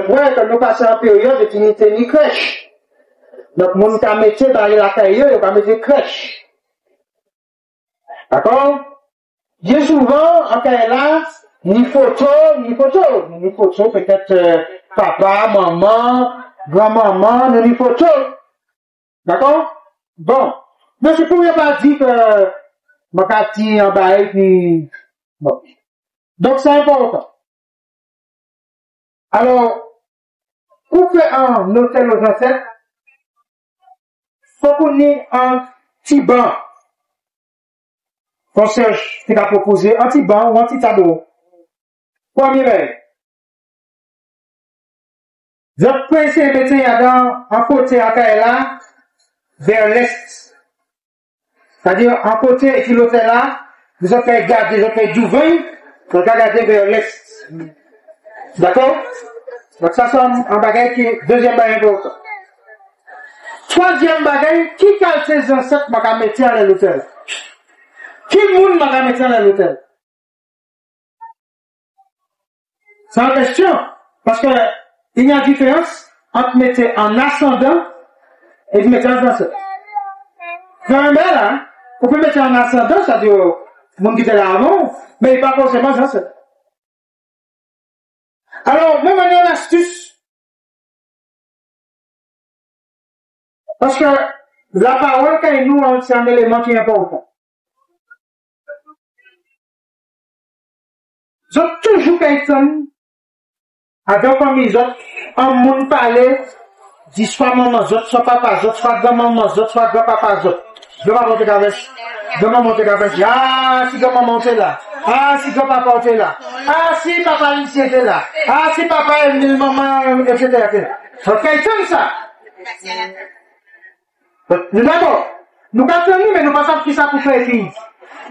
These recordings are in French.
vois que nous passons en période de unité ni crèche. Donc, mon cas métier dans la caille, il va mettre crèche. D'accord? Bien souvent, en caille là, ni photo, peut-être papa, maman, grand-maman, ni photo. D'accord? Bon. Mais c'est pour ne pas dire que ma carte en bas et puis, bon. Donc, c'est important. Alors, pour faire un hôtel aux ancêtres, faut qu'on ait un petit banc. Concierge qui a proposé un petit banc ou un petit tableau. Premier veille. Je peux essayer de mettre dans un côté à là, vers l'est. C'est-à-dire, un côté et puis l'autre là, vous avez gardé, vous avez du vin, vous avez gardé vers l'est. D'accord? Donc ça c'est un bagage qui est deuxième bagage important. Troisième bagage, qui calme ses ancêtres m'a mettre dans l'hôtel? Qui monde m'a mettre dans l'hôtel? C'est une question. Parce que il y a une différence entre mettre en ascendant et mettre en ascendant. Quand même là, on peut mettre en ascendant, c'est-à-dire, le monde qui était là avant, mais il n'est pas forcément ascendant. Alors, même on a une astuce. Parce que la parole, quand nous, c'est un élément qui est important. J'ai toujours quelqu'un, avec famille, un monde parler, dit soit maman, soit papa, soit grand-maman, soit grand-papa, je vais monter avec. Je vais monter avec. Ah, si grand-maman est là. Ah, si grand-papa est là. Ah, si papa était là. Ah, si papa est venu, maman, etc. C'est quelqu'un ça. D'abord, nous comprenons, mais nous ne savons pas qui ça pour faire ici.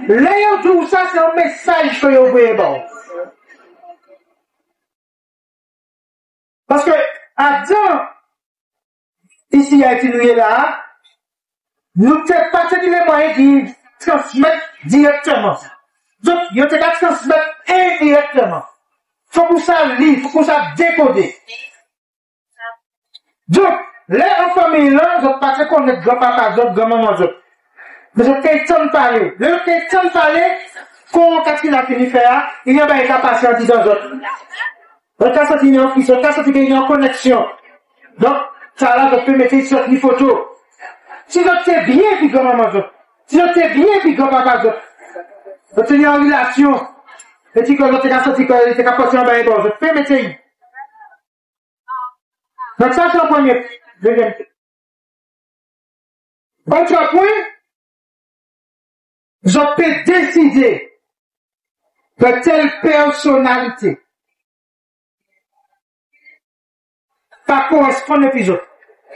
Là, tout ça, c'est un message que vous voyez bon. Parce que, Adam, ici, il a été là, nous ne pas les moyens qui transmettent directement. Donc, il y a des transmettre indirectement. Il faut que ça lire, il faut que ça décoder. Donc, les en famille là, je ne sais pas qu'on est grand-papa, grand-maman, mais je question de parler. Le question de parler, qu'est-ce qu'il a fini de faire, il y a une capacité dans l'autre. Le cas c'est qu'il y a une le cas c'est qu'il y a une connexion. Donc, ça là, je peux mettre sur une photo. Si je sais bien, puis grand-maman, si je sais bien, puis grand-papa, je tenir en relation. Et si quand je t'ai sorti, quand il était capable en bas, je peux mettre. Donc, ça, c'est le premier. Deuxième. Autre point, je peux décider de telle personnalité pas correspondre aux autres.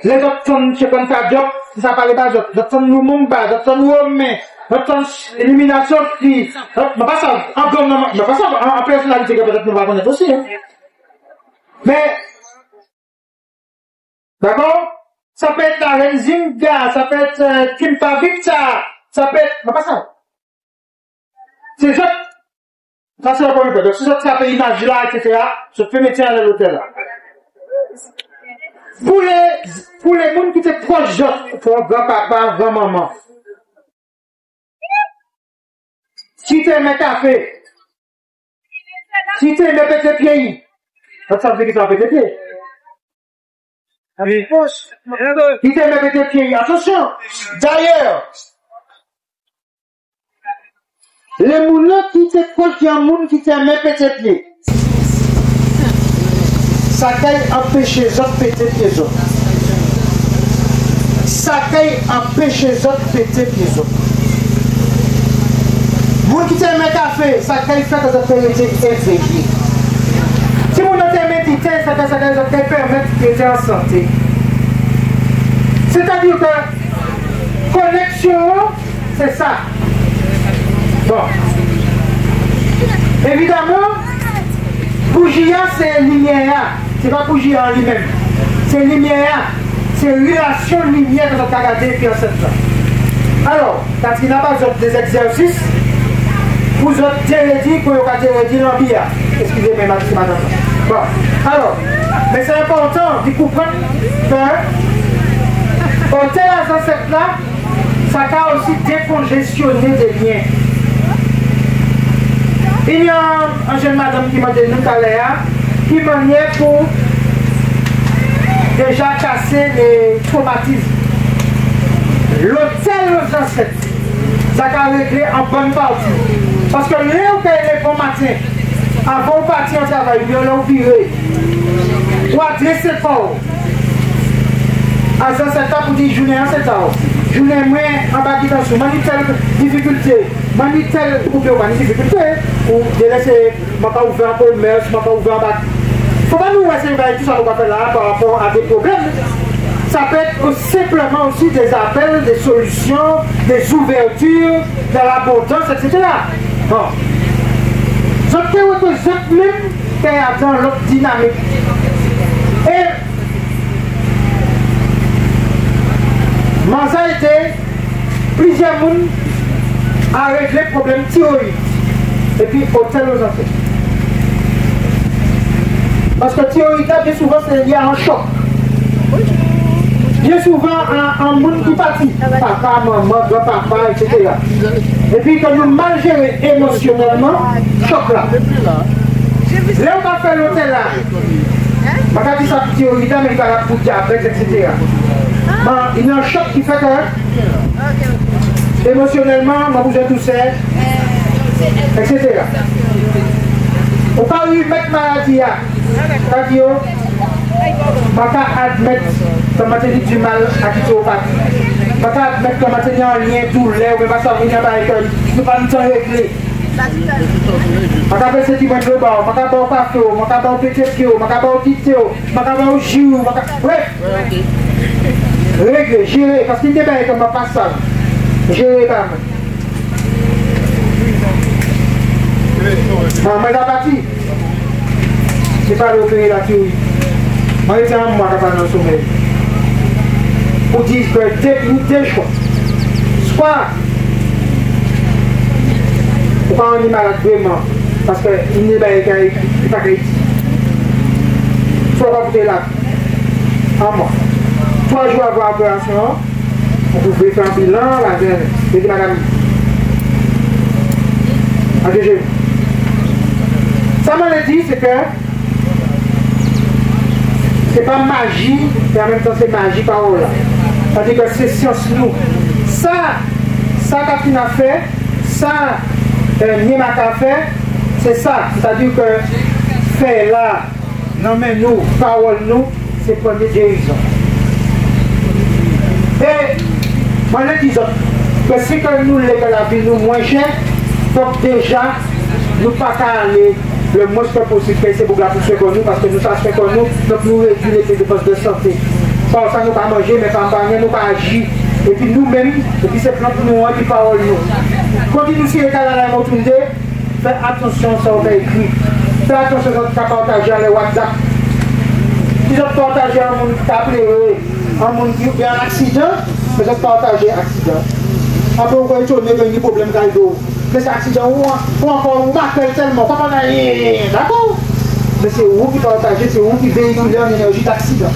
Les autres sont chez comme ta job, ça parle pas d'autres. D'autres sont nous mumba, d'autres sont nous hommes, d'autres sont élimination qui, mais pas ça, en gouvernement, mais pas ça, en personnalité que peut-être nous va connaître aussi, hein. Mais, d'accord? Ça peut être la reine Zinga, ça peut être Kimpa Victor, ça peut être, mais pas ça. C'est ça. Ça c'est le premier point. Donc, si ça fait l'image là, etc., je peux mettre à l'hôtel là. Pour les gens qui étaient proches d'autres, pour grand-papa, grand-maman, si tu aimes café, si tu aimes petit pied, ça veut dire que tu as petit pied. Si tu aimes petit pied, attention, d'ailleurs, les gens qui étaient proches d'un monde qui t'aiment petit pied, ça peut empêcher les autres péter les autres. Ça peut empêcher les autres péter les autres. Vous qui t'aimez le café, ça peut faire que vous avez été éveillé. Si vous n'avez pas médité, ça peut permettre d'être en santé. C'est-à-dire que connexion, c'est ça. Bon. Évidemment, bougie, c'est lumière. C'est pas bougie en lui-même. C'est lumière. C'est relation lumière que vous avez regardé et puis en cette fois. Alors, quand il n'y a pas des exercices, vous autres dire pour vous dire l'ambiance. Excusez-moi, madame. Bon, alors, mais c'est il comprend que hôtel à ancêtre là, ça a aussi décongestionné des liens. Il y a un jeune madame qui m'a dit nous qui maniait pour déjà casser les traumatismes. L'hôtel aux ancêtres, ça a réglé en bonne partie. Parce que là où les bons matins, avant de partir au travail, ils ont viré. Pour adresser le fort. À ce temps pour dire journée en 7 ans. Journée moins en bas de tension, mani telle difficulté, mani telle difficulté, ou de laisser, je ne vais pas ouvrir un commerce, je ne vais pas ouvrir un bac. Il ne faut pas nous essayer tout ça qu'on va faire là par rapport à des problèmes. Ça peut être simplement aussi des appels, des solutions, des ouvertures, de l'abondance, etc. Bon. Je représente même qu'il y a dans l'autre dynamique. Et Manza a été plusieurs personnes à régler le problème thyroïde et puis hôtel aux ancêtres. Parce que thyroïde, bien souvent, c'est lié à un choc. Bien souvent, un monde qui partit, papa, maman, grand-papa, etc. Et puis, quand nous mal gérons émotionnellement, choc là. Là, on va faire l'hôtel là. Je ne vais pas dire ça pour thyroïde, mais il va la pour diabète, etc. Il y a un choc qui fait que émotionnellement, ma bouche est douce, etc. On peut lui mettre maladie, c'est-à-dire, je peux admettre que je du mal à quitter au parti. Je peux admettre que je en lien douleur, ou pas ça venir par l'école, je ne peux pas me régler. Je peux faire ce petit moment de bord, je peux faire un café, je peux faire un petit thé, je peux faire un petit thé, je peux faire un jus, bref. Régler, gérer, parce qu'il n'est pas comme un passage. Gérer pas mal. Bon, mais la partie, c'est pas l'opérer la théorie. Moi, je dis à moi qui parle dans le sommeil. Pour dire que deux choix. Soit, on pas un malade vraiment, parce qu'il n'est pas crédit. Soit on va là, en moi. 3 jours avant l'opération, on pouvait faire un bilan, la veine, et dit madame, allez, ça m'a dit, c'est que c'est pas magie, mais en même temps c'est magie parole. C'est-à-dire que c'est science nous. Ça Catherine a fait, ça Nima a fait, c'est ça. C'est-à-dire que fait là, non mais nous, parole nous, c'est pour les guérison. Et moi je dis que si que nous les la vie nous moins cher, donc déjà nous pas aller le moins possible c'est pour la pousse pour nous parce que nous ça fait comme nous, donc nous réduisons les dépenses de santé. Pas ça nous pas manger, mais pas baigner, nous pas agir. Et puis nous-mêmes, et puis c'est plan pour nous, et puis parole nous. Continuez si les cas dans la rotundée, faites attention à ce qu'on écrit. Faites attention à ce qu'on partage à les WhatsApp. Si vous partagez un monde qui a pleuré, un monde qui a un accident, vous partagez l'accident. Après, vous voyez qu'il y a des problèmes dans le dos. Mais cet accident, ou encore, vous marquez tellement, pas mal rien, d'accord? Mais c'est vous qui partagez, c'est vous qui véhiculez une énergie d'accident.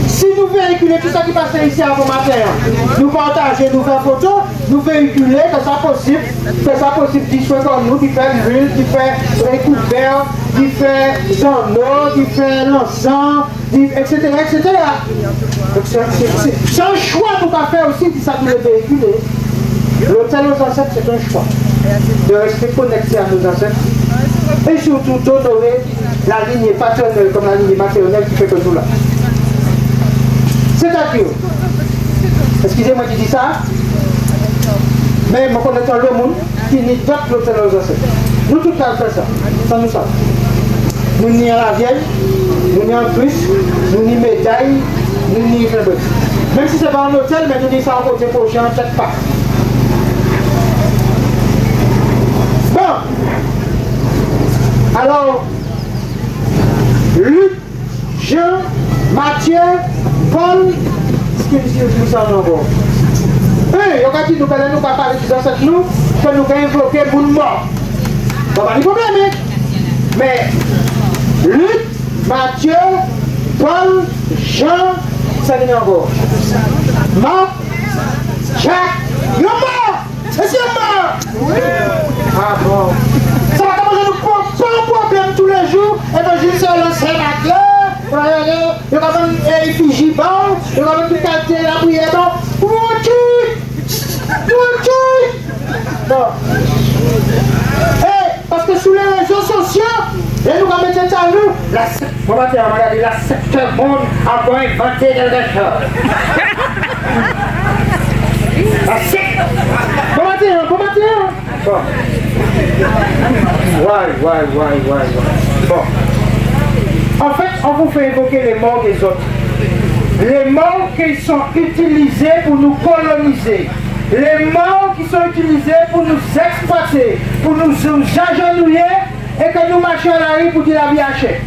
Si nous véhiculons tout ça qui passe ici à vos matins, nous partageons, nous faisons photo, nous véhiculons, que ça possible, qui soit comme nous, qui fait l'huile, qui fait les couverts, qui fait l'eau, qui fait l'encens, etc. etc. Donc c'est un choix qu'on va faire aussi, qui ça nous le véhiculer. L'hôtel aux ancêtres, c'est un choix de rester connecté à nos ancêtres et surtout d'honorer la lignée paternelle comme la lignée maternelle qui fait que nous là. C'est-à-dire, excusez-moi de dire ça, mais je connais le monde qui n'est pas l'hôtel aux ancêtres. Nous tous là fait ça, ça nous savons. Nous n'y a la vieille, nous n'y a plus, nous n'y médaille, nous n'y fait même si ce n'est pas un hôtel, mais nous n'y ça en côté prochain, peut-être pas. Bon, alors, Luc, Jean, Mathieu, Paul, ce que nous sommes encore. Hey, on a dit nous ne pas parler des ancêtres nous, que nous avons invoqué pour nous mort. Pas de problème, mais Luc, Mathieu, Paul, Jean, ça vient encore. Marc, Jacques, il est mort. C'est mort. Ah bon. Ça va commencer à nous poser un problème tous les jours. Et bien, juste le sénateur, il va même effigie bon, il va même tout quartier la prière bon. Non. Parce que sous les réseaux sociaux, et nous allons mettre à nous, on va regarder la secte monde a encore inventé quelque chose. La secte. Bon matin. Bon. Ouais. Bon. En fait, on vous fait évoquer les morts des autres. Les morts qui sont utilisés pour nous coloniser. Les morts qui sont utilisés pour nous exploiter, pour nous agenouiller et que nous marchions à la rue pour dire la vie hachée.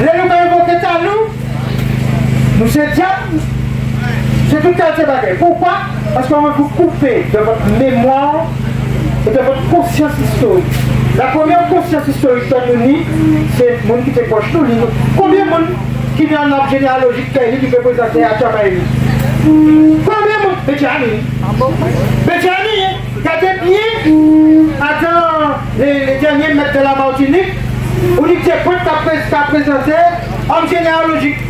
Les nous invoqués à nous c'est diable, c'est tout à fait. Pourquoi? Parce qu'on va vous couper de votre mémoire et de votre conscience historique. La première conscience historique de nous, c'est le monde qui est proche de nous. Combien de monde qui vient en arbre généalogique qui peut présenter à Chamaïli? Combien de monde? Bétiani, regardez bien, attends les derniers maîtres de la Martinique, où il était prêt à présenter en généalogique.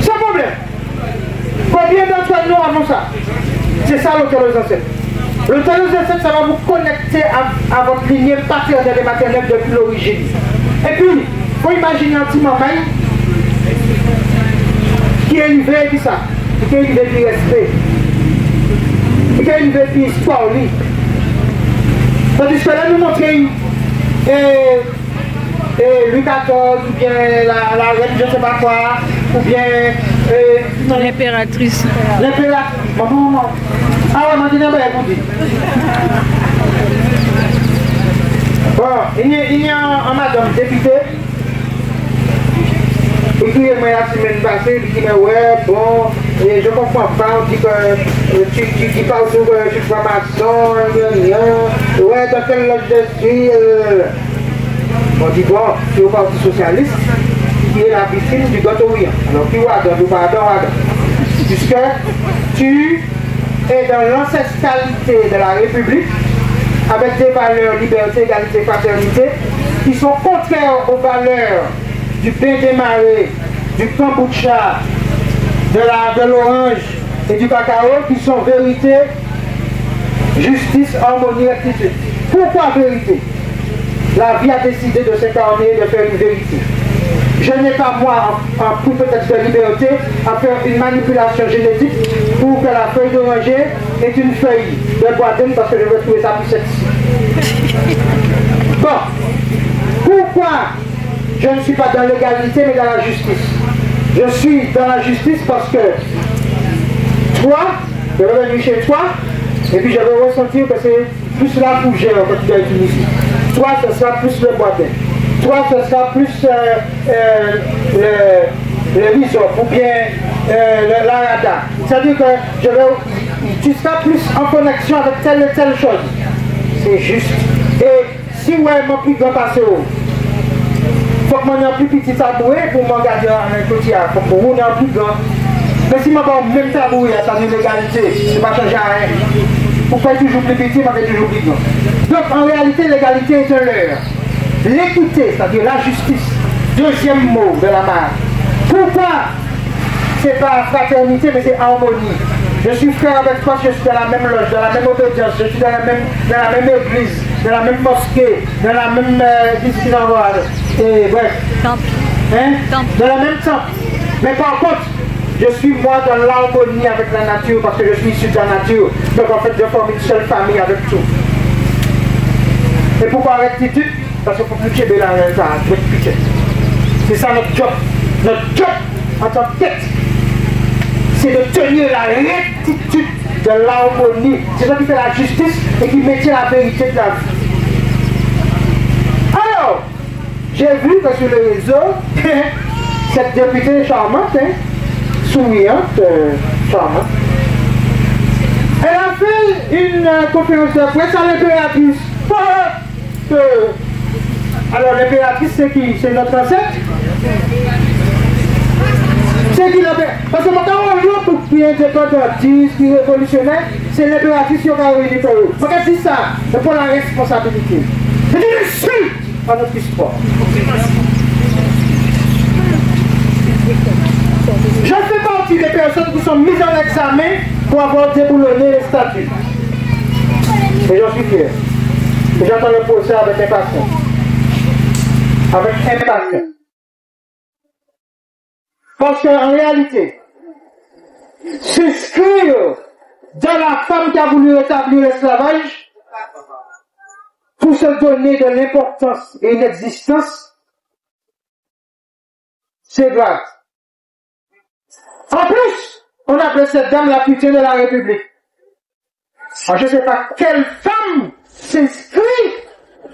Sans problème. Combien d'entre nous avons ça? C'est ça l'auteur des ancêtres. L'auteur des ancêtres, ça va vous connecter à votre lignée paternelle et maternelle depuis l'origine. Et puis, il faut imaginer un petit maman qui est élevé puis ça, qui est élevé puis respect, qui est élevé puis histoire. Tandis que là, nous montrons Louis XIV, ou bien la reine, je ne sais pas quoi, ou bien l'impératrice. L'impératrice. Maman. Ah ouais, maintenant, écoutez. Bon, il y a un madame députée. Et puis, il m'a la semaine passée, il dit, mais ouais, bon, je comprends pas, on dit que tu dis pas autour que je suis franc-maçon, ouais, dans quelle loge je suis. On dit, bon, tu es au Parti Socialiste, qui est la victime du gâteau-rien. Alors, qui va ou pardon, puisque tu es dans l'ancestralité de la République, avec des valeurs liberté, égalité, fraternité, qui sont contraires aux valeurs du pain démarré, du kombucha, de l'orange et du cacao, qui sont vérité, justice, harmonie, rectitude. Pourquoi vérité? La vie a décidé de s'incarner et de faire une vérité. Je n'ai pas, moi, en plus peut-être de liberté, à faire une manipulation génétique pour que la feuille d'oranger est une feuille de boîte parce que je veux trouver ça plus sexy. Bon, pourquoi je ne suis pas dans l'égalité mais dans la justice? Je suis dans la justice parce que toi, je vais venir chez toi et puis je vais ressentir que c'est plus la fougère que tu as utilisé. Toi, ce sera plus le boitin. Toi, ce sera plus le risotto ou bien l'arada. C'est-à-dire que tu seras plus en connexion avec telle et telle chose. C'est juste. Et si ouais, mon plus grand passe haut, il faut que mon ait plus petit tabouret pour m'en garder un côté. Il faut que mon ait plus grand. Mais si je n'ai même tabouret, ça veut dire l'égalité. Je ne vais pas changer à rien. Pour faire toujours plus petit, je vais toujours plus grand. Donc en réalité, l'égalité est un leurre. L'équité, c'est-à-dire la justice, deuxième mot de la marque. Pourquoi? C'est pas fraternité, mais c'est harmonie. Je suis frère avec toi, je suis dans la même loge, dans la même obédience, je suis dans la même église, dans la même mosquée, dans la même et bref. Temple. Hein? Temple. Dans la même temple. Mais par contre, je suis moi dans l'harmonie avec la nature parce que je suis issu de la nature. Donc en fait, je forme une seule famille avec tout. Et pourquoi rectitude? Parce qu'il faut plus que la rectitude. C'est ça notre job. Notre job en tant que tête, c'est de tenir la rectitude de l'harmonie. C'est ça qui fait la justice et qui maintient la vérité de la vie. Alors, j'ai vu que sur les réseaux, cette députée charmante, souriante, charmante, elle a fait une conférence de presse à l'impératrice. Alors l'impératrice, c'est qui? C'est notre ancêtre? C'est qui l'impératrice? Parce que quand on joue pour qui est indépendantiste, qui est révolutionnaire, c'est l'impératrice qui a réuni pour eux. Quand elle dit ça, c'est pour la responsabilité. C'est une insulte à notre histoire. Je fais partie des personnes qui sont mises en examen pour avoir déboulonné les statuts. Et j'en suis fier. Et j'entends le procès avec impatience. Avec impatience. Parce qu'en réalité, s'inscrire dans la femme qui a voulu établir l'esclavage pour se donner de l'importance et une existence, c'est grave. En plus, on appelle cette dame la putain de la République. Alors, je ne sais pas quelle femme s'inscrit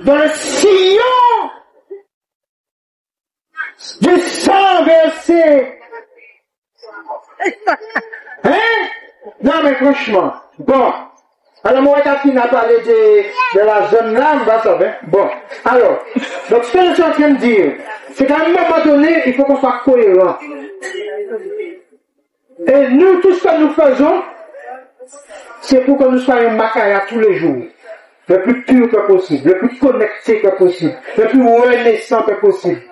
dans le sillon du sang versé. Hein? Non, mais franchement, bon. Alors, moi, quand il a parlé de la jeune là, on va savoir. Bon. Alors, donc, ce que je suis en train de dire, c'est qu'à un moment donné, il faut qu'on soit cohérent. Et nous, tout ce que nous faisons, c'est pour que nous soyons Makaya tous les jours. Le plus pur que possible, le plus connecté que possible, le plus renaissant que possible.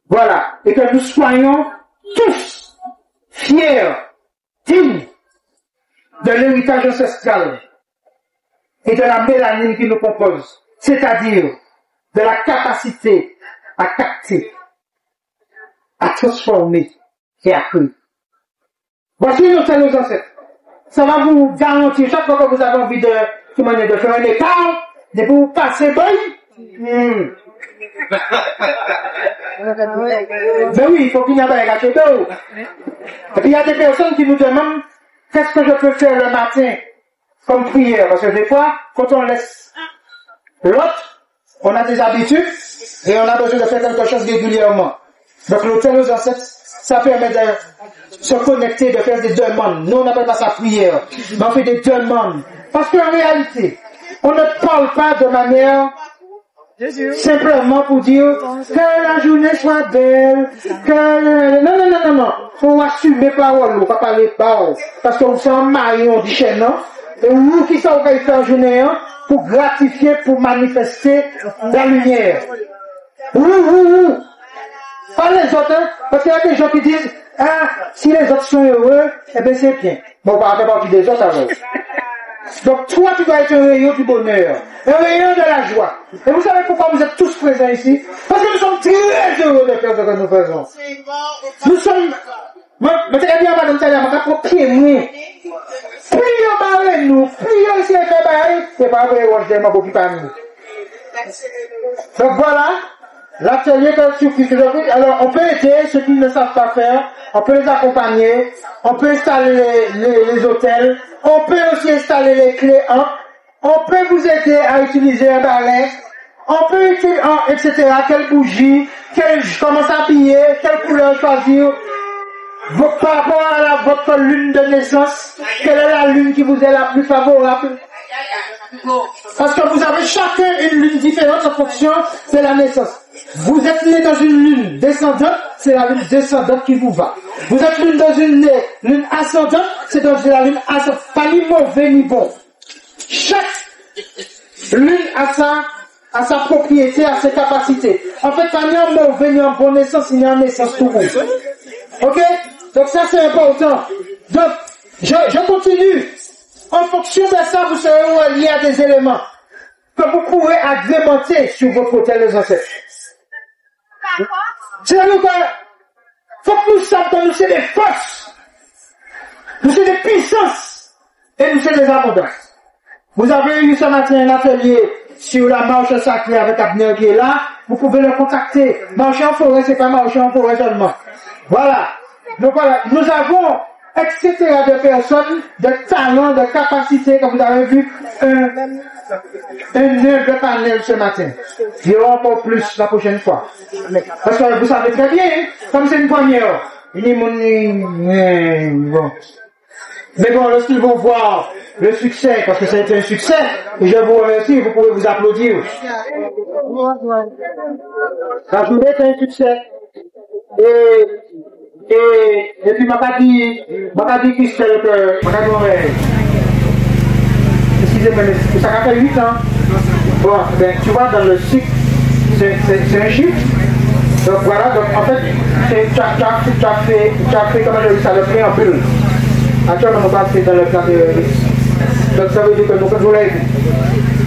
Voilà. Et que nous soyons tous fiers, dignes de l'héritage ancestral et de la mélanine qui nous compose. C'est-à-dire de la capacité à capter, à transformer et à créer. Voici nos ancêtres. Ça va vous garantir, chaque fois que vous avez envie de faire un écart, de vous passer boy. Ben oui, il faut qu'il y ait un gâteau d'eau. Et puis il y a des personnes qui nous demandent qu'est-ce que je peux faire le matin comme prière. Parce que des fois, quand on laisse l'autre, on a des habitudes et on a besoin de faire quelque chose régulièrement. Donc l'autel aux ancêtres, ça permet de se connecter, de faire des demandes. Nous, on n'appelle pas ça prière, mais on fait des demandes. Parce qu'en réalité, on ne parle pas de manière simplement pour dire que la journée soit belle, que... Non. Faut assumer parole, on va parler parole. Parce que vous sommes mariés, on dit chez nous, et vous qui ça, vous allez faire journée, pour gratifier, pour manifester la lumière. Pas les autres, hein, parce qu'il y a des gens qui disent, ah, si les autres sont heureux, eh bien c'est bien. Bon, on va faire partie des autres alors. Donc toi, tu dois être un rayon du bonheur, un rayon de la joie. Et vous savez pourquoi vous êtes tous présents ici? Parce que nous sommes très heureux de faire ce que nous faisons. Nous sommes... Mais c'est bien, madame Talia, je vais approprier nous. Prions par nous, prions ici et fait pareil. C'est pas vrai, on ne beaucoup pas nous. Donc voilà. L'atelier que suffit. Alors, on peut aider ceux qui ne savent pas faire, on peut les accompagner, on peut installer les hôtels, on peut aussi installer les clés, on peut vous aider à utiliser un balai, on peut utiliser, etc., quelle bougie, comment s'habiller, quelle couleur choisir, par rapport à votre lune de naissance, quelle est la lune qui vous est la plus favorable. Parce que vous avez chacun une lune différente en fonction de la naissance. Vous êtes né dans une lune descendante, c'est la lune descendante qui vous va. Vous êtes né dans une lune ascendante, c'est dans la lune ascendante. Pas ni mauvais ni bon. Chaque lune a sa propriété, a ses capacités. En fait, pas ni en mauvais ni en bon naissance, ni en naissance tout court. Ok? Donc ça c'est important. Donc, je continue. En fonction de ça, vous serez relié à des éléments que vous pourrez agrémenter sur votre hôtel des ancêtres. C'est-à-dire qu'il faut que nous sachions que nous sommes des forces, nous sommes des puissances et nous sommes des abondances. Vous avez eu ce matin un atelier sur la marche sacrée avec Abner qui est là, vous pouvez le contacter. Marcher en forêt, c'est pas marcher en forêt seulement. Voilà. Donc voilà, nous avons etc. de personnes, de talents, de capacités, comme vous avez vu, un de panel ce matin. Il y aura encore plus la prochaine fois. Parce que vous savez très bien, comme c'est une première, il Mais bon, lorsqu'ils vont voir le succès, parce que ça a été un succès, je vous remercie, vous pouvez vous applaudir. La journée est un succès. Et puis, m'a pas dit Christelle que, excusez-moi, mais ça fait 8 ans. Bon, ben, tu vois, dans le cycle, c'est un chiffre. Donc voilà, donc en fait, tu as fait, comment je dis ça, le préambule. Actuellement, on va passer dans le plan de. Donc ça veut dire que nous faisons la vie.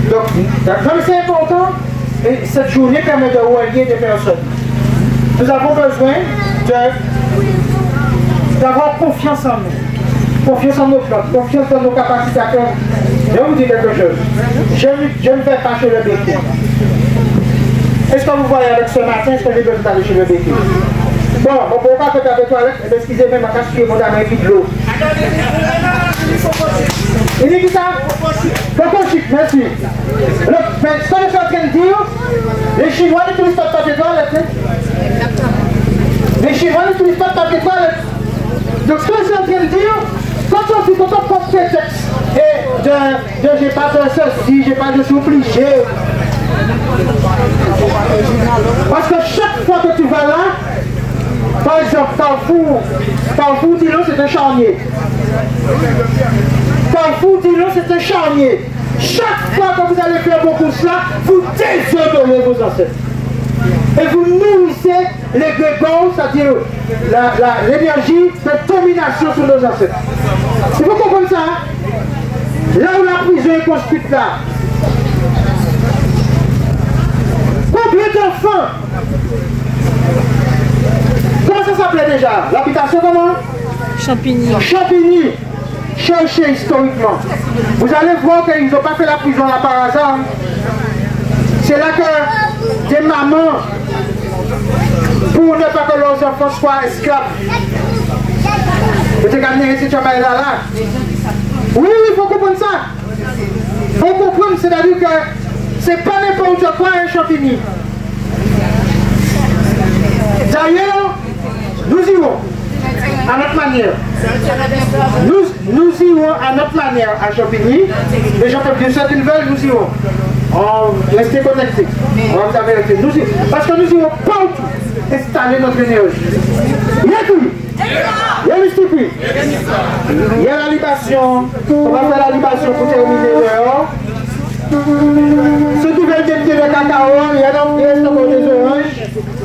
Donc, comme c'est important, et cette journée permet de relier des personnes. Nous avons besoin d'avoir confiance en nous, confiance en nos plans, confiance dans nos capacités à faire. Je vais vous dire quelque chose. Je ne vais pas chez le béquet. Est-ce que vous voyez avec ce matin, est-ce que j'ai besoin d'aller chez le béquet? Bon, on ne peut pas faire avec toilette, excusez-moi, ma casse qui est mon ami qui de l'eau. Il dit qui ça? Coco chic, merci. Mais ce que je suis en train de dire, les Chinois n'utilisent pas de papier toilette. Les Chinois n'utilisent pas de papier toilette. Donc ce que je suis en train de dire, quand on prend ce texte, et j'ai pas de ceci, j'ai pas de supplié. Parce que chaque fois que tu vas là, par exemple, Carrefour Dillon, c'est un charnier. Carrefour Dillon, c'est un charnier. Chaque fois que vous allez faire vos courses là, vous déshonorez vos ancêtres. Et vous nourrissez les grégons, c'est-à-dire l'énergie de domination sur nos ancêtres. C'est vous comprenez ça? Hein? Là où la prison est construite là. Combien d'enfants? Comment ça s'appelait déjà? L'habitation comment? Champigny. Champigny. Cherchez historiquement. Vous allez voir qu'ils n'ont pas fait la prison là par hasard. C'est là que des mamans, pour ne pas que leurs enfants soient esclaves, vous avez ce travail là. Oui, il faut comprendre ça. Il faut comprendre, c'est-à-dire que c'est pas n'importe quoi un Champigny. D'ailleurs, nous irons à notre manière. Nous irons à notre manière à Champigny. Les gens peuvent dire certaines veulent, nous irons. Restez connectés. On va vous avertir. Parce que nous irons partout installer notre énergie. Il y a tout. Il y a l'istipie. Il y a la libation. On va faire la libation pour terminer dehors. Ceux qui veulent débuter le cacao, il y a donc des oranges.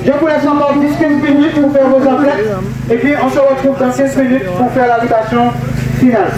Je vous laisse encore 10-15 minutes pour faire vos emplettes. Et puis on se retrouve dans 15 minutes pour faire la libation finale.